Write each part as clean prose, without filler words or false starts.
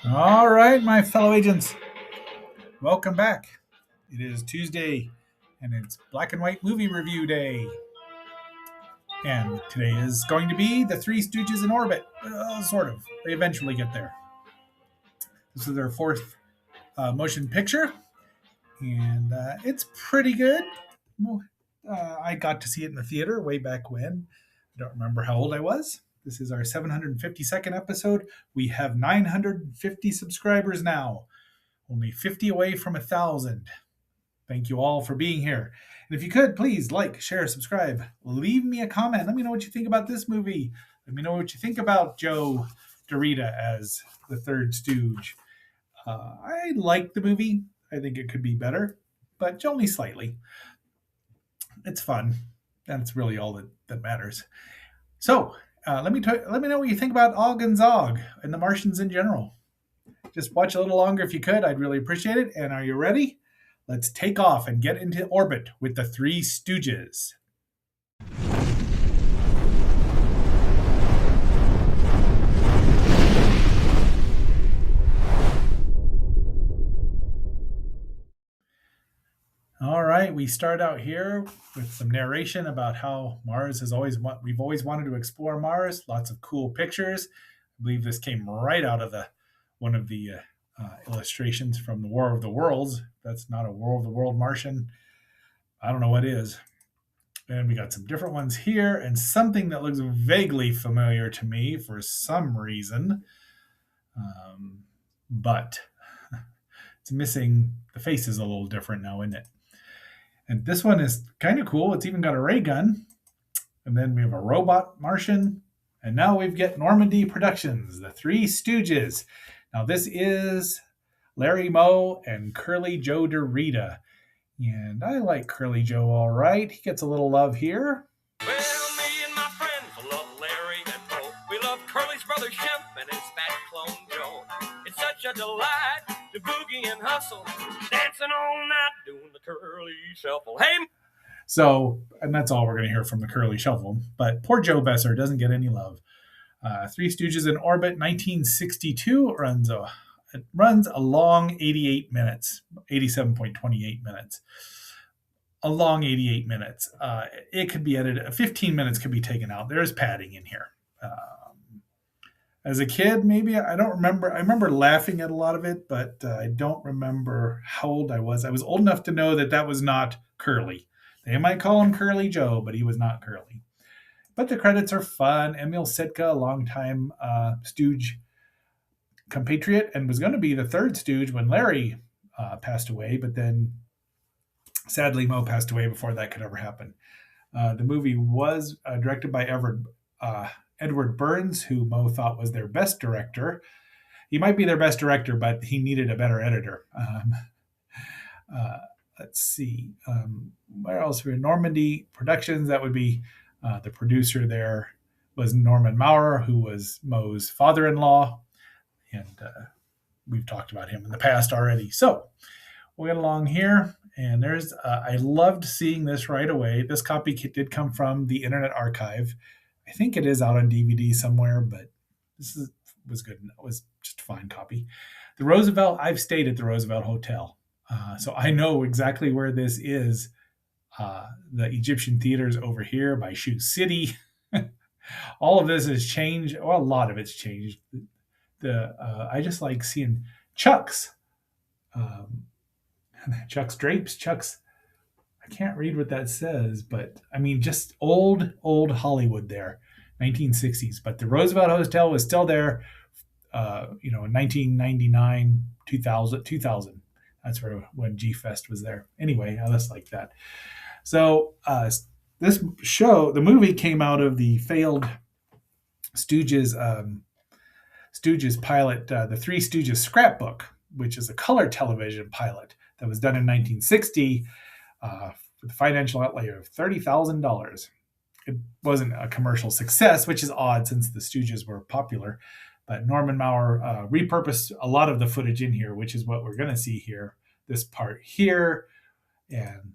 All right, my fellow agents, welcome back. It is Tuesday, and it's Black and White Movie Review Day. And today is going to be the Three Stooges in orbit. Sort of. They eventually get there. This is their fourth motion picture, and it's pretty good. I got to see it in the theater way back when. I don't remember how old I was. This is our 752nd episode. We have 950 subscribers now, only 50 away from 1,000. Thank you all for being here. And if you could, please like, share, subscribe, leave me a comment. Let me know what you think about this movie. Let me know what you think about Joe Dorita as the third stooge. I like the movie. I think it could be better, but only slightly. It's fun. That's really all that matters. So let me know what you think about Og and Zog and the Martians in general. Just watch a little longer if you could. I'd really appreciate it. And are you ready? Let's take off and get into orbit with the Three Stooges. All right, we start out here with some narration about how we've always wanted to explore Mars. Lots of cool pictures. I believe this came right out of one of the illustrations from the War of the Worlds. That's not a War of the World Martian. I don't know what is. And we got some different ones here, and something that looks vaguely familiar to me for some reason. But it's missing. The face is a little different now, isn't it? And this one is kind of cool. It's even got a ray gun. And then we have a robot Martian. And now we've got Normandy Productions, the Three Stooges. Now this is Larry Moe and Curly Joe Dorita. And I like Curly Joe all right. He gets a little love here. Well, me and my friends love Larry and Moe. We love Curly's brother Shemp and his fat clone Joe. It's such a delight to boogie and hustle, dancing all night doing the Curly Shuffle. Hey! So, and that's all we're going to hear from the Curly Shuffle. But poor Joe Besser doesn't get any love. Three Stooges in Orbit, 1962, runs a long 88 minutes, 87.28 minutes. A long 88 minutes. It could be edited. 15 minutes could be taken out. There's padding in here. As a kid, maybe I don't remember. I remember laughing at a lot of it, but I don't remember how old I was. I was old enough to know that was not Curly. They might call him Curly Joe, but he was not Curly. But the credits are fun. Emil Sitka, a longtime Stooge compatriot, and was going to be the third Stooge when Larry passed away, but then sadly Moe passed away before that could ever happen. The movie was directed by Edward Burns, who Moe thought was their best director. He might be their best director, but he needed a better editor. Let's see. Where else? We're Normandy Productions. That would be the producer there was Norman Maurer, who was Moe's father-in-law. And we've talked about him in the past already. So we'll get along here. And I loved seeing this right away. This copy did come from the Internet Archive. I think it is out on DVD somewhere, but was good. It was just a fine copy. I've stayed at the Roosevelt Hotel. So I know exactly where this is. The Egyptian theaters over here by Shoe City. All of this has changed. Well, a lot of it's changed. I just like seeing Chuck's. Chuck's drapes. Chuck's. I can't read what that says, but I mean, just old Hollywood there, 1960s. But the Roosevelt Hotel was still there, in 1999, 2000. That's when G Fest was there. Anyway, I just like that. So this show, the movie came out of the failed Stooges pilot, the Three Stooges scrapbook, which is a color television pilot that was done in 1960 with a financial outlay of $30,000. It wasn't a commercial success, which is odd since the Stooges were popular. But Norman Maurer repurposed a lot of the footage in here, which is what we're going to see here. This part here, and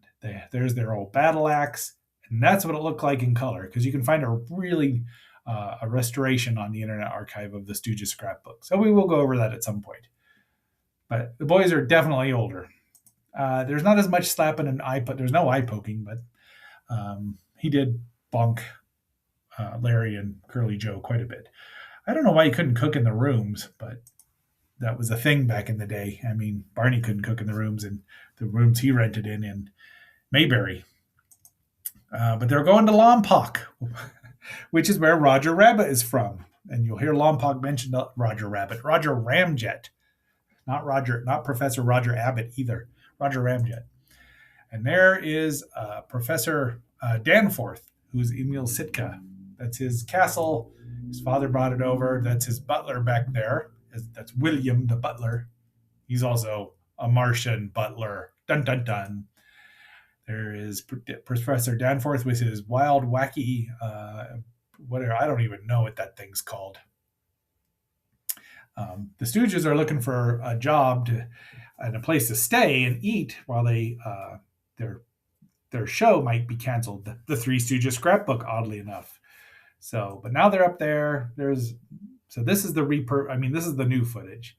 there's their old battle axe, and that's what it looked like in color. Because you can find a really a restoration on the Internet Archive of the Stooges scrapbook. So we will go over that at some point. But the boys are definitely older. There's not as much slapping and there's no eye poking, but he did bonk Larry and Curly Joe quite a bit. I don't know why he couldn't cook in the rooms, but that was a thing back in the day. I mean, Barney couldn't cook in the rooms he rented in Mayberry. But they're going to Lompoc, which is where Roger Rabbit is from. And you'll hear Lompoc mention Roger Rabbit, Roger Ramjet, not Professor Roger Abbott either, Roger Ramjet. And there is Professor Danforth, who's Emil Sitka. That's his castle. His father brought it over. That's his butler back there. That's William the butler. He's also a Martian butler. Dun dun dun. There is Professor Danforth with his wild, wacky, whatever. I don't even know what that thing's called. The Stooges are looking for a job and a place to stay and eat while their show might be canceled. The Three Stooges scrapbook, oddly enough. So, but now they're up there. So this is this is the new footage.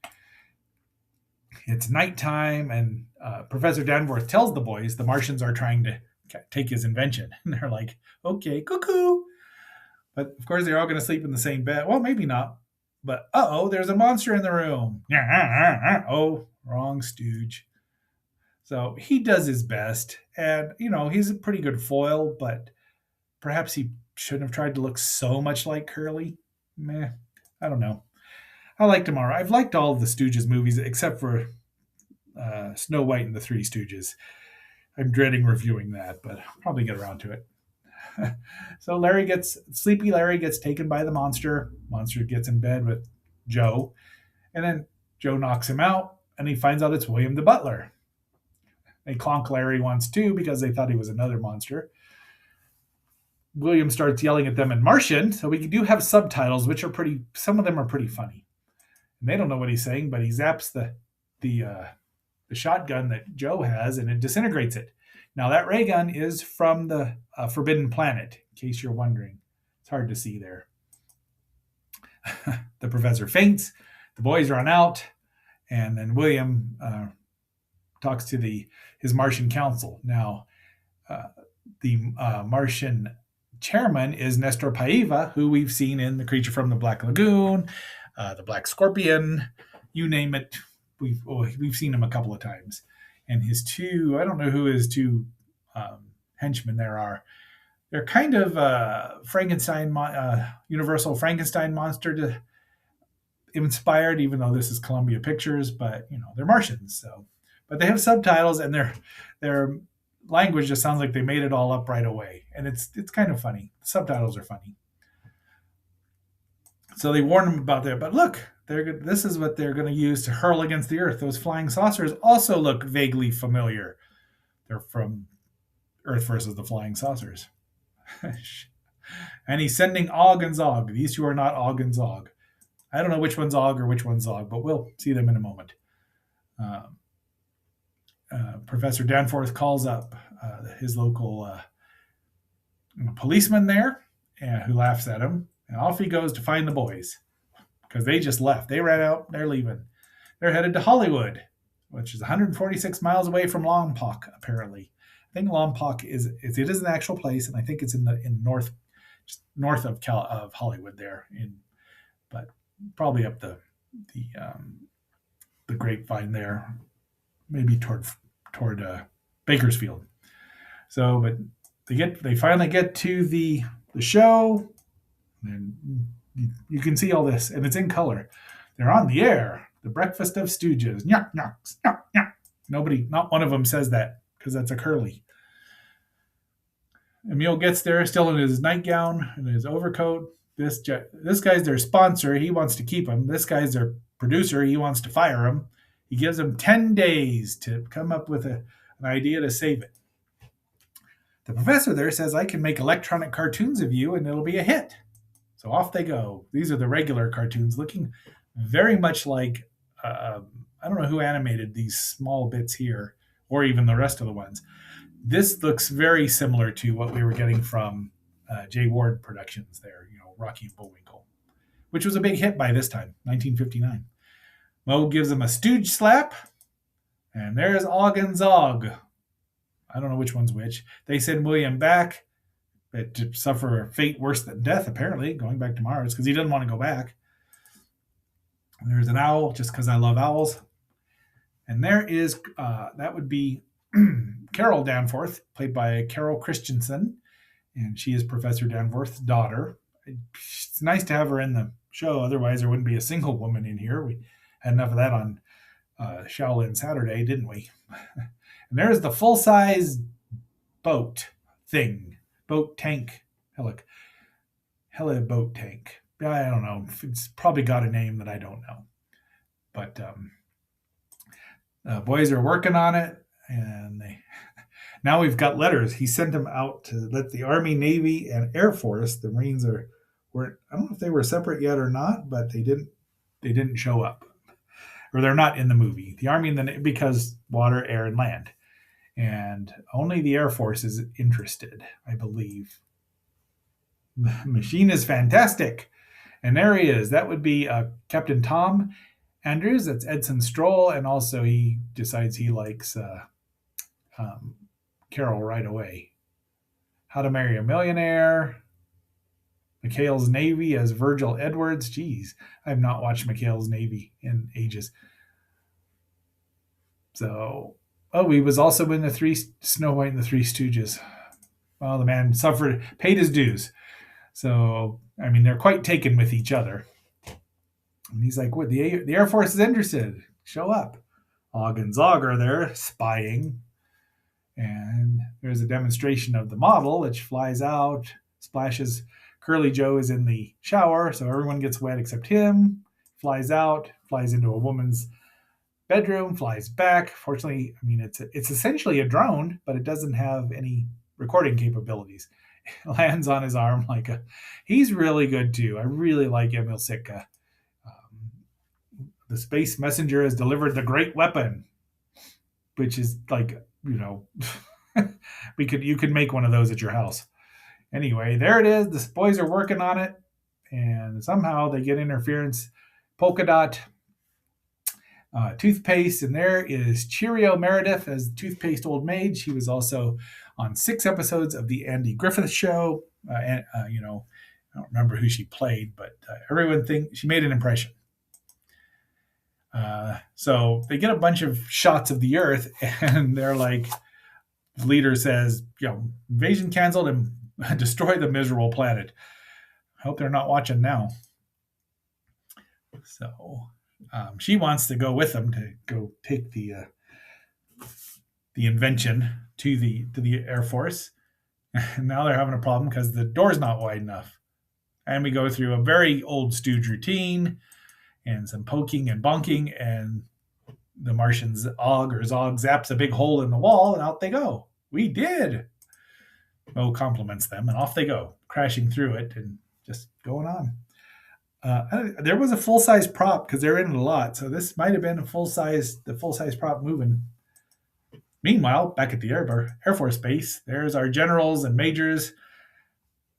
It's nighttime, and Professor Danforth tells the boys the Martians are trying to take his invention. And they're like, okay, cuckoo. But of course, they're all going to sleep in the same bed. Well, maybe not. But there's a monster in the room. Oh, wrong Stooge. So he does his best. And, he's a pretty good foil, but perhaps he shouldn't have tried to look so much like Curly. Meh. I don't know. I liked him all right. I've liked all of the Stooges movies except for Snow White and the Three Stooges. I'm dreading reviewing that, but I'll probably get around to it. So Sleepy Larry gets taken by the monster. Monster gets in bed with Joe. And then Joe knocks him out, and he finds out it's William the butler. They clonk Larry once too because they thought he was another monster. William starts yelling at them in Martian, so we do have subtitles, which are some of them are pretty funny. And they don't know what he's saying, but he zaps the shotgun that Joe has, and it disintegrates it. Now, that ray gun is from the Forbidden Planet, in case you're wondering. It's hard to see there. The professor faints. The boys run out, and then William talks to his Martian council. Now, the Martian chairman is Nestor Paiva, who we've seen in The Creature from the Black Lagoon, The Black Scorpion, you name it. We've seen him a couple of times. And his I don't know who his two henchmen there are. They're kind of Frankenstein, Universal Frankenstein monster inspired, even though this is Columbia Pictures, but they're Martians. So, but they have subtitles, and their language just sounds like they made it all up right away, and it's kind of funny. The subtitles are funny. So they warn them about that, but look, this is what they're going to use to hurl against the Earth. Those flying saucers also look vaguely familiar. They're from Earth versus the Flying Saucers. And he's sending Og and Zog. These two are not Og and Zog. I don't know which one's Og or which one's Zog, but we'll see them in a moment. Professor Danforth calls up his local policeman there, who laughs at him, and off he goes to find the boys because they just left. They ran out. They're leaving. They're headed to Hollywood, which is 146 miles away from Lompoc, apparently. I think Lompoc is an actual place, and I think it's in north, just north of Hollywood there, but probably up the grapevine there, maybe toward Bakersfield. So, but they finally get to the show, and you can see all this, and it's in color. They're on the air. The Breakfast of Stooges. Nyok, nyok, nyok, nyok. Not one of them says that because that's a Curly. Emil gets there still in his nightgown and his overcoat. This guy's their sponsor. He wants to keep him. This guy's their producer. He wants to fire him. He gives him 10 days to come up with an idea to save it. The professor there says, I can make electronic cartoons of you and it'll be a hit. So off they go. These are the regular cartoons looking very much like, I don't know who animated these small bits here or even the rest of the ones. This looks very similar to what we were getting from Jay Ward Productions there, Rocky and Bullwinkle, which was a big hit by this time, 1959. Moe gives him a stooge slap, and there's Og and Zog. I don't know which one's which. They send William back, but to suffer a fate worse than death, apparently, going back to Mars, because he doesn't want to go back. And there's an owl, just because I love owls. And there is, that would be Carol Danforth, played by Carol Christensen. And she is Professor Danforth's daughter. It's nice to have her in the show. Otherwise, there wouldn't be a single woman in here. We had enough of that on Shaolin Saturday, didn't we? And there's the full-size boat thing. Boat tank. Heli boat tank. I don't know. It's probably got a name that I don't know. But boys are working on it. And now we've got letters. He sent them out to let the Army, Navy, and Air Force. The Marines were I don't know if they were separate yet or not, but they didn't show up, or they're not in the movie. The Army and the because water, air, and land, and only the Air Force is interested, I believe. The machine is fantastic, and there he is. That would be Captain Tom Andrews. That's Edson Stroll, and also he decides he likes Carol right away. How to Marry a Millionaire. McHale's Navy as Virgil Edwards. Geez, I have not watched McHale's Navy in ages. So, he was also in Snow White and the Three Stooges. Well, the man paid his dues. So, I mean, they're quite taken with each other. And he's like, "What? The Air Force is interested. Show up." Og and Zog are there spying. And there's a demonstration of the model, which flies out, splashes. Curly Joe is in the shower, so everyone gets wet except him. Flies out, flies into a woman's bedroom, flies back. Fortunately, I mean, it's essentially a drone, but it doesn't have any recording capabilities. It lands on his arm he's really good too. I really like Emil Sitka. The space messenger has delivered the great weapon, which is you could make one of those at your house. Anyway, there it is. The boys are working on it, and somehow they get interference. Polka Dot toothpaste, and there is Cheerio Meredith as toothpaste old maid. She was also on 6 episodes of the Andy Griffith Show. I don't remember who she played, but everyone thinks she made an impression. So they get a bunch of shots of the Earth, and they're like, the leader says, invasion canceled and destroy the miserable planet. I hope they're not watching now. So she wants to go with them to go take the invention to the Air Force. And now they're having a problem because the door's not wide enough. And we go through a very old stooge routine and some poking and bonking, and the Martians, Zog zaps a big hole in the wall, and out they go. We did. Moe compliments them, and off they go, crashing through it and just going on. There was a full-size prop because they're in it a lot, so this might have been the full-size prop moving. Meanwhile, back at the Air Force Base, there's our generals and majors.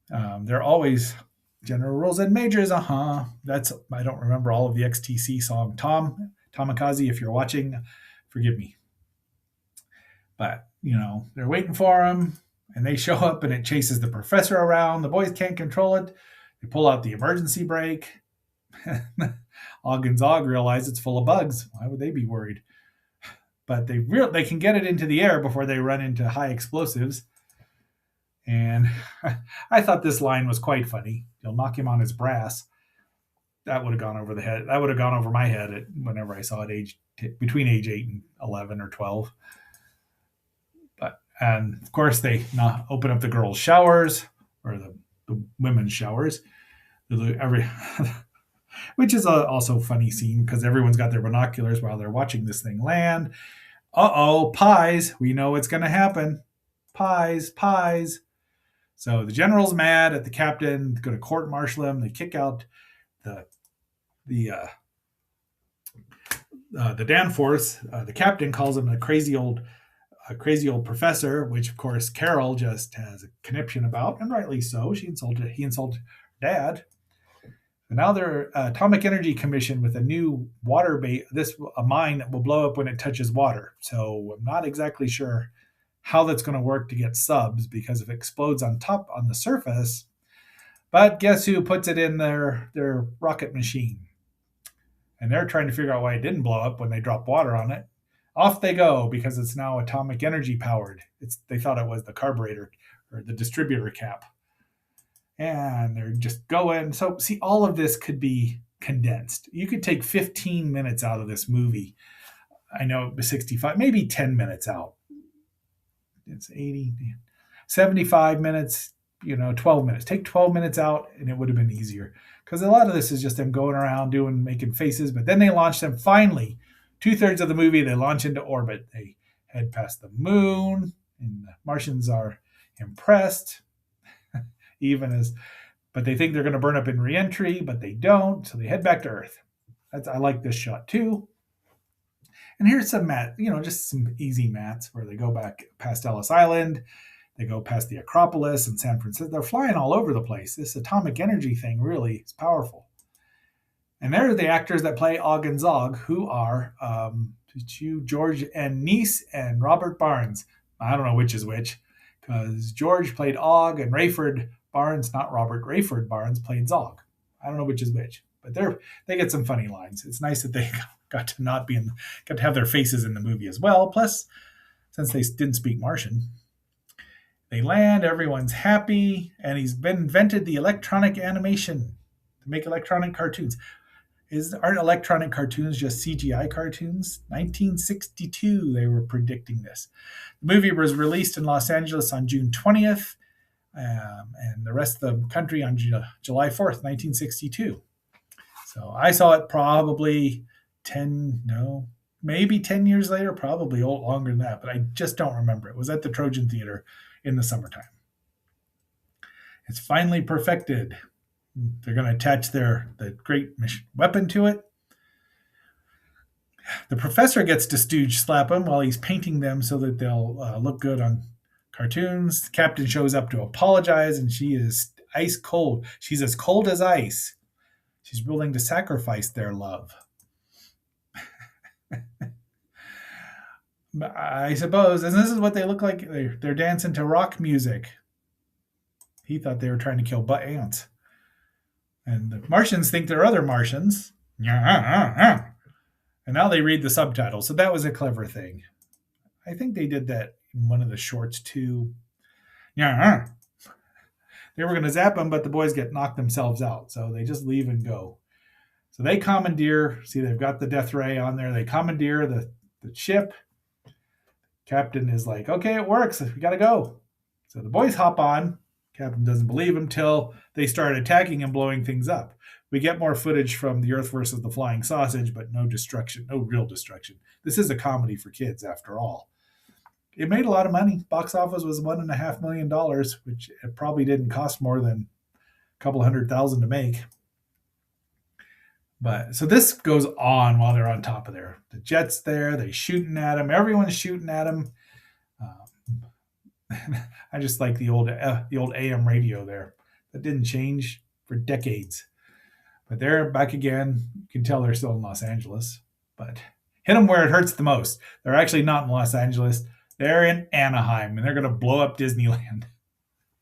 They're always generals and majors. I don't remember all of the XTC song. Tom Akazi, if you're watching, forgive me. But they're waiting for him. And they show up, and it chases the professor around. The boys can't control it. They pull out the emergency brake. Og and Zog realize it's full of bugs. Why would they be worried? But they can get it into the air before they run into high explosives. And I thought this line was quite funny. You'll knock him on his brass. That would have gone over the head. That would have gone over my head whenever I saw it between age 8 and 11 or 12. And of course, they open up the girls' showers, or the women's showers, which is also a funny scene because everyone's got their binoculars while they're watching this thing land. Pies. We know what's going to happen. Pies. So the general's mad at the captain, going to court-martial him. They kick out the Danforth. The captain calls him a crazy old professor, which of course Carol just has a conniption about, and rightly so. He insulted dad. And now they're Atomic Energy Commission with a new water base. This a mine that will blow up when it touches water. So I'm not exactly sure how that's going to work to get subs because if it explodes on top on the surface. But guess who puts it in their rocket machine? And they're trying to figure out why it didn't blow up when they dropped water on it. Off they go because it's now atomic energy powered. They thought it was the carburetor or the distributor cap. And they're just going. So see, all of this could be condensed. You could take 15 minutes out of this movie. I know it was 65, maybe 10 minutes out. It's 80, 75 minutes, 12 minutes. Take 12 minutes out and it would have been easier. Because a lot of this is just them going around making faces, but then they launch them finally. 2/3 of the movie, they launch into orbit. They head past the moon, and the Martians are impressed, but they think they're going to burn up in reentry, but they don't, so they head back to Earth. I like this shot too. And here's some just some easy mats where they go back past Ellis Island. They go past the Acropolis in San Francisco. They're flying all over the place. This atomic energy thing really is powerful. And there are the actors that play Og and Zog, who are George and Nice and Robert Barnes. I don't know which is which, because George played Og and Rayford Barnes, not Robert, Rayford Barnes played Zog. I don't know which is which, but they get some funny lines. It's nice that they got to have their faces in the movie as well. Plus, since they didn't speak Martian, they land, everyone's happy, and he's invented the electronic animation to make electronic cartoons. Aren't electronic cartoons just CGI cartoons? 1962, they were predicting this. The movie was released in Los Angeles on June 20th, and the rest of the country on July 4th, 1962. So I saw it probably maybe 10 years later, probably longer than that, but I just don't remember. It was at the Trojan Theater in the summertime. It's finally perfected. They're going to attach the great weapon to it. The professor gets to Stooge slap him while he's painting them so that they'll look good on cartoons. The captain shows up to apologize, and she is ice cold. She's as cold as ice. She's willing to sacrifice their love. I suppose, and this is what they look like. They're dancing to rock music. He thought they were trying to kill ants. And the Martians think they're other Martians. And now they read the subtitles. So that was a clever thing. I think they did that in one of the shorts too. They were going to zap them, but the boys get knocked themselves out. So they just leave and go. So they commandeer. See, they've got the death ray on there. They commandeer the ship. Captain is like, okay, it works. We got to go. So the boys hop on. Captain doesn't believe him till they start attacking and blowing things up. We get more footage from the Earth versus the Flying Sausage, but no destruction, no real destruction. This is a comedy for kids, after all. It made a lot of money. Box office was $1.5 million, which it probably didn't cost more than a couple $100,000 to make. But so this goes on while they're on top of there. The jet's there. They're shooting at him. Everyone's shooting at him. I just like the old AM radio there. That didn't change for decades. But they're back again. You can tell they're still in Los Angeles. But hit them where it hurts the most. They're actually not in Los Angeles. They're in Anaheim, and they're going to blow up Disneyland.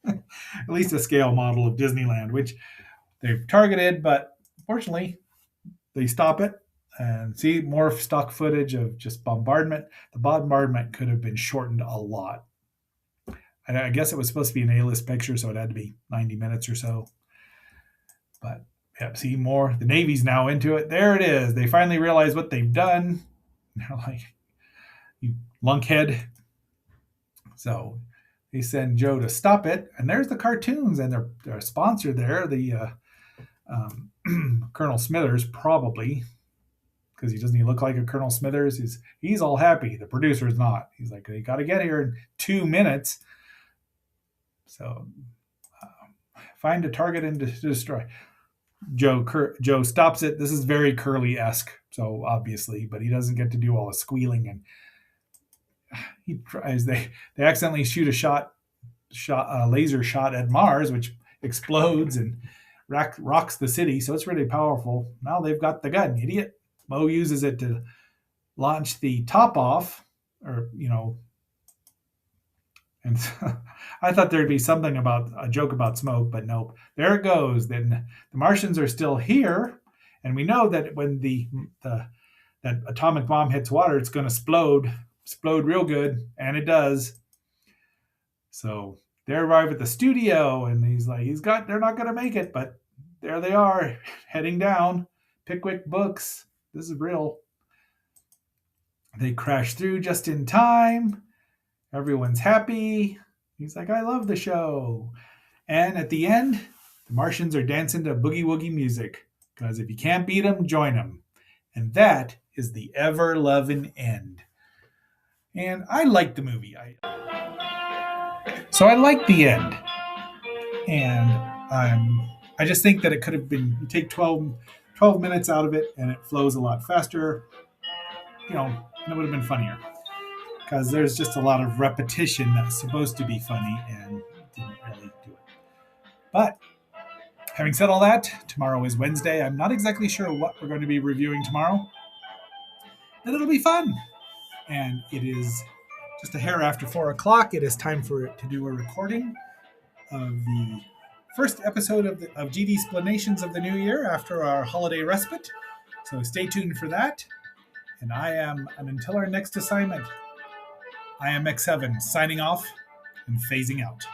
At least a scale model of Disneyland, which they've targeted, but fortunately, they stop it and see more stock footage of just bombardment. The bombardment could have been shortened a lot. And I guess it was supposed to be an A-list picture, so it had to be 90 minutes or so. But yeah, see more. The Navy's now into it. There it is. They finally realize what they've done. They're like, you lunkhead. So they send Joe to stop it. And there's the cartoons, and their sponsor there, the Colonel Smithers, probably, because he doesn't even look like a Colonel Smithers. He's all happy. The producer's not. He's like, they got to get here in 2 minutes. So find a target and destroy. Joe stops it. This is very Curly-esque, so obviously, but he doesn't get to do all the squealing, and he tries. They accidentally shoot a laser shot at Mars, which explodes, and rocks the city, so it's really powerful. Now they've got the gun, idiot. Mo uses it to launch the top off, or and I thought there'd be something about a joke about smoke, but nope. There it goes. Then the Martians are still here, and we know that when the that atomic bomb hits water, it's going to explode real good, and it does. So they arrive at the studio, and they're not going to make it, but there they are, heading down. Pickwick Books. This is real. They crash through just in time. Everyone's happy. He's like, I love the show. And at the end, the Martians are dancing to boogie woogie music. Because if you can't beat them, join them. And that is the ever loving end. And I like the movie. So I like the end. And I just think that it could have been, you take 12 minutes out of it and it flows a lot faster, and it would have been funnier. Because there's just a lot of repetition that's supposed to be funny and didn't really do it. But having said all that, tomorrow is Wednesday. I'm not exactly sure what we're going to be reviewing tomorrow, but it'll be fun. And it is just a hair after 4 o'clock. It is time to do a recording of the first episode of GD Explanations of the New Year after our holiday respite. So stay tuned for that. And until our next assignment, I am X7, signing off and phasing out.